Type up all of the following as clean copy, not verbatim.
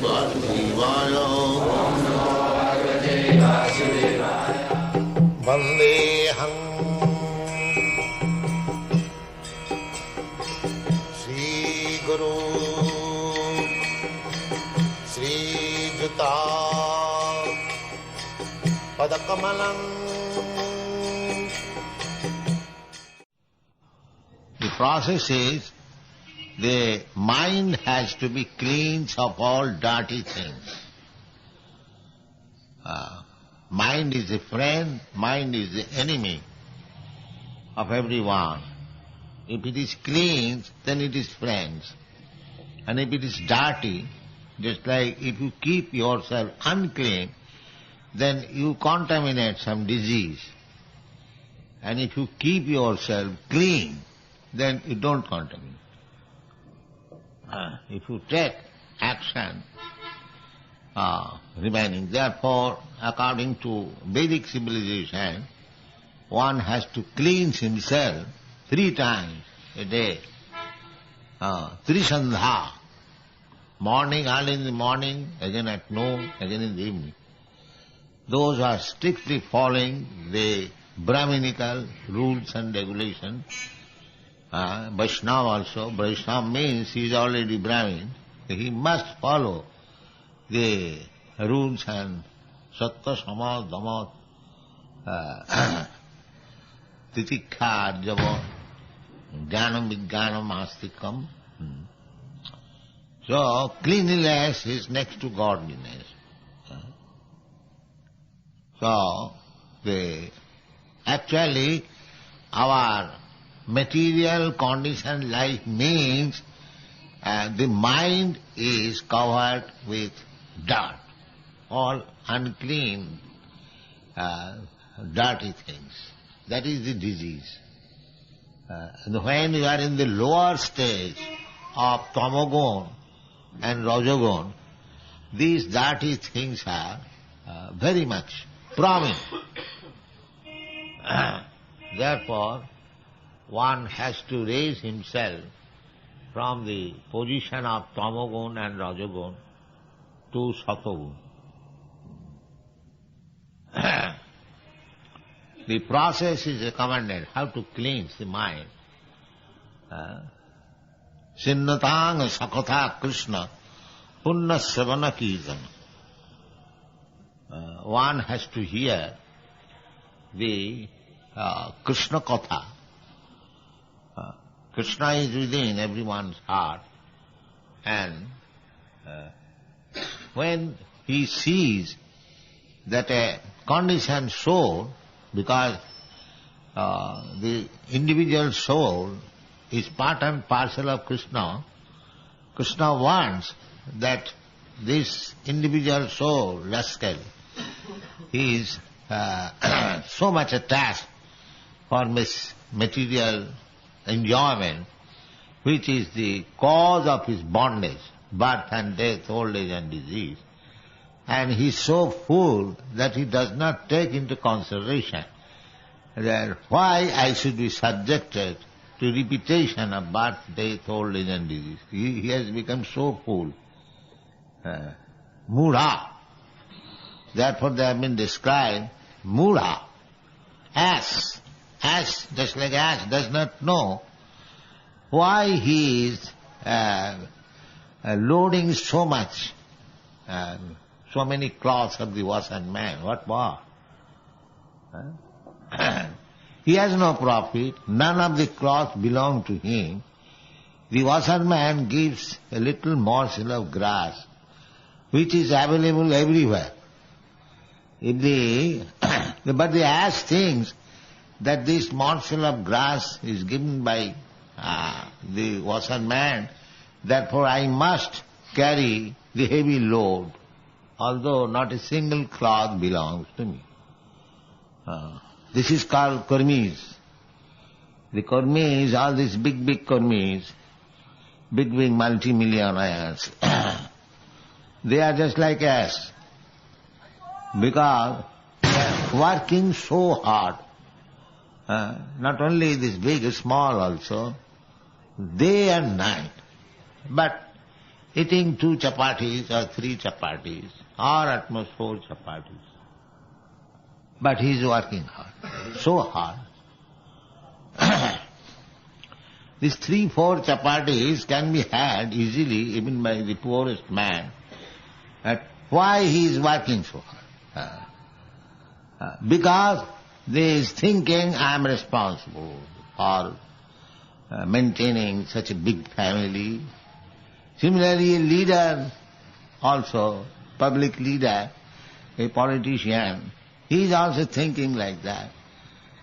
Vasudevaya. Vandeham Sri Guru Sri Juta Padakamalam. The process is the mind has to be cleansed of all dirty things. Mind is a friend, mind is the enemy of everyone. If it is clean, then it is friends. And if it is dirty, just like if you keep yourself unclean, then you contaminate some disease. And if you keep yourself clean, then you don't contaminate. If you take action, remaining. Therefore, according to Vedic civilization, one has to cleanse himself 3 times a day. Trisandha. Morning, early in the morning, again at noon, again in the evening. Those who are strictly following the Brahminical rules and regulations. Vaishnava also. Vaishnava means he is already Brahmin. He must follow the rules and sattva, sama, dhamma, titikha, arjava, jnanam, vijnanam, astikam. So, cleanliness is next to godliness. So, actually, our material condition life means the mind is covered with dirt, all unclean, dirty things. That is the disease. And when you are in the lower stage of tamagun and rajagun, these dirty things are very much prominent. Therefore, one has to raise himself from the position of tamagun and rajagun to satagun. The process is recommended how to cleanse the mind. Sinnatang sakatha Krishna punna savana kirtana. One has to hear the Krishna katha. Krishna is within everyone's heart, and when he sees that a conditioned soul, because the individual soul is part and parcel of Krishna, Krishna wants that this individual soul, rascal, he is so much attached for material enjoyment, which is the cause of his bondage, birth and death, old age and disease. And he is so full that he does not take into consideration that why I should be subjected to repetition of birth, death, old age and disease. He has become so full. Mudha. Therefore they have been described, Mudha, ass. Ass, just like ass, does not know why he is loading so much, so many cloths of the washerman man. What for? He has no profit, none of the cloth belong to him. The washerman gives a little morsel of grass, which is available everywhere. But the ass thinks that this morsel of grass is given by the washerman, therefore I must carry the heavy load, although not a single cloth belongs to me. This is called karmis. The karmis, all these big karmis, big multimillionaires, they are just like us, because they are working so hard. Not only this big, small also, day and night. But eating 2 chapatis or 3 chapatis or at most 4 chapatis. But he is working hard, so hard. These 3-4 chapatis can be had easily even by the poorest man. But why he is working so hard? Because he is thinking, I am responsible for maintaining such a big family. Similarly, a leader also, public leader, a politician, he is also thinking like that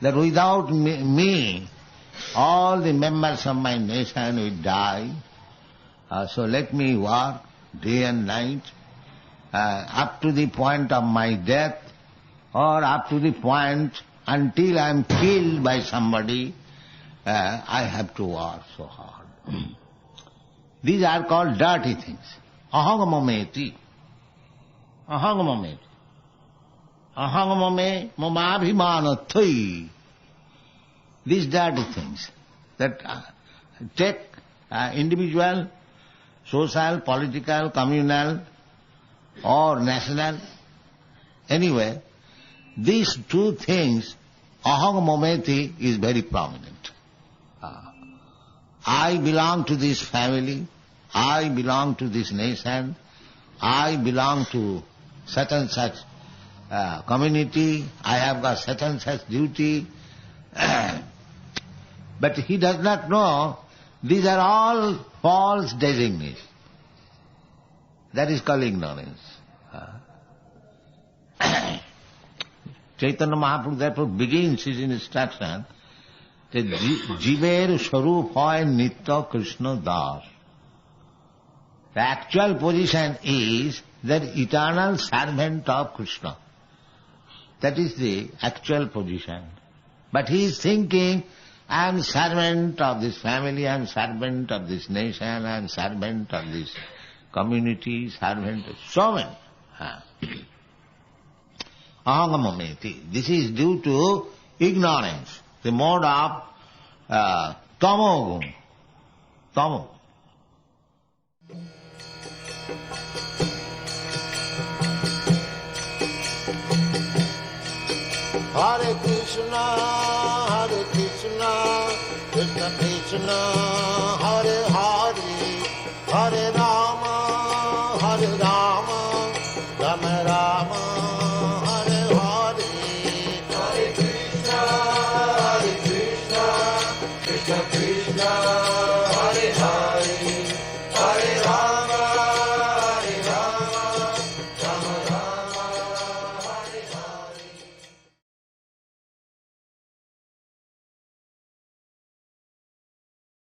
without me, all the members of my nation will die. So let me work day and night up to the point of my death, or up to the point until I am killed by somebody, I have to work so hard. These are called dirty things. Ahangamameti. Ahangamameti. Ahangamame mamabhimanathai. These dirty things that take individual, social, political, communal or national, anyway, these 2 things, ahangamameti is very prominent. I belong to this family, I belong to this nation, I belong to such and such community, I have got such and such duty. But he does not know these are all false designations. That is called ignorance. Chaitanya Mahaprabhu therefore begins his instruction that Jiver Swarup hoy Nitya Krishna Das. The actual position is that eternal servant of Krishna. That is the actual position. But he is thinking, I am servant of this family, I am servant of this nation, I am servant of this community, servant of so many. Ahangamameti. This is due to ignorance, the mode of tamogun. Tamo. Hare Krishna, Krishna Krishna,